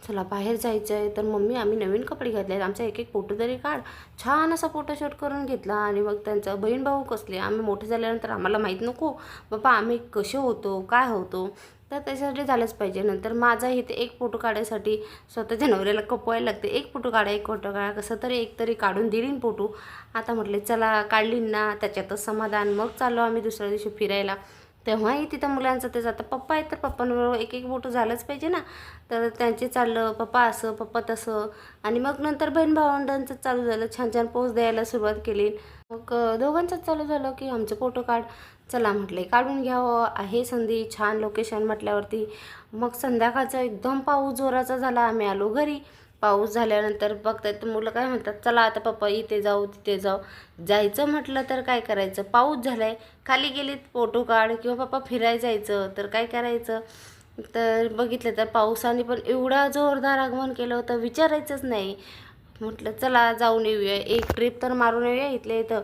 चला बाहेर जायचं आहे. तर मम्मी आम्ही नवीन कपडे घातले आहेत, आमचा एक एक फोटो तरी काढ. छान असा फोटोशूट करून घेतला. आणि मग त्यांचा बहीण भाऊ कसले, आम्ही मोठे झाल्यानंतर आम्हाला माहीत नको बाबा आम्ही कसे होतो काय होतो, तर त्याच्यासाठी झालंच पाहिजे. नंतर माझा इथे एक फोटो काढायसाठी स्वतःच्या नवऱ्याला कपवायला लागते. एक फोटो काढा एक फोटो काढा, कसं तरी एक तरी काढून दिलीन फोटो. आता म्हटले चला काढली ना, त्याच्यातच समाधान. मग चाललो आम्ही दुसऱ्या दिवशी फिरायला. तेव्हाही तिथं मुलांचं तेच, आता पप्पा आहेत तर पप्पांबरोबर एक एक फोटो झालंच पाहिजे ना. तर त्यांचे चाललं पप्पा असं पप्पा तसं. आणि मग नंतर बहीण भावंडांचं चालू झालं, छान छान पोज द्यायला सुरुवात केली. मग दोघांचंच चालू झालं की आमचं फोटो काढ. चला म्हटले काढून घ्यावं, आहे संधी छान लोकेशन म्हटल्यावरती. मग संध्याकाळचा एकदम पाऊस जोराचा झाला, आम्ही आलो घरी. पाऊस झाल्यानंतर बघतायत मुलं काय म्हणतात, चला आता पप्पा इथे जाऊ तिथे जाऊ. जायचं म्हटलं तर काय करायचं, पाऊस झालाय. खाली गेलीत फोटो काढ किंवा पप्पा फिरायला जायचं तर काय करायचं. तर बघितलं तर पावसाने पण एवढा जोरदार आगमन केलं होतं विचारायचंच नाही. म्हटलं चला जाऊन येऊया, एक ट्रिप तर मारून येऊया इथल्या इथं.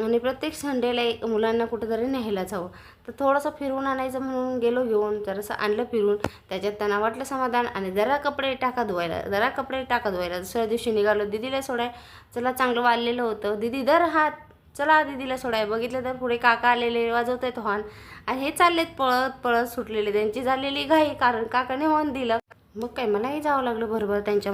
आणि प्रत्येक संडेला एक मुलांना कुठेतरी न्यायला जावं. तर थोडंसं फिरवून आणायचं म्हणून गेलो घेऊन, जरासं आणलं फिरून. त्याच्यात त्यांना वाटलं समाधान. आणि जरा कपडे टाका धुवायला, जरा कपडे टाका धुवायला. दुसऱ्या दिवशी निघालो दीदीला सोडाय. चला चांगलं वाढलेलं होतं, दीदी दर हात चला दीदीला सोडाय. बघितलं तर पुढे काका आलेले वाजवत आहेत हॉर्न. आणि हे चाललेत पळत पळत सुटलेले, त्यांची झालेली घाई कारण काकाने हॉर्न दिलं. मग काय मलाही जावं लागलं बरोबर त्यांच्या